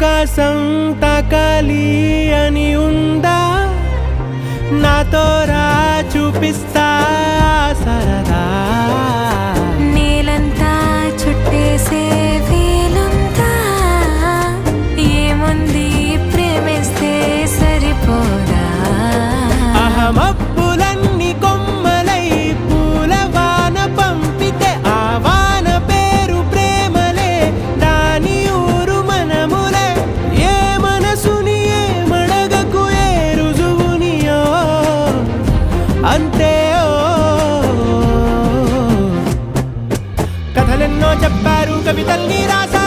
ఆకాశం తాకాలి అని ఉందా నాతో రా చూపిస్తా సరదా నేలంతా చుట్టేసే వేలుందా ఏముంది ప్రేమిస్తే సరిపోదా అహమప్పులన్నీ కొమ్మలై పూలవాన పంపితే ఆ వాన పేరు ప్రేమలే దాని ఊరు మనములే ఏ మనసుని ఏ మడగకు ఏ రుజువునియో అంతే కథలెన్నో చెప్పారు కవితల్ని రాసా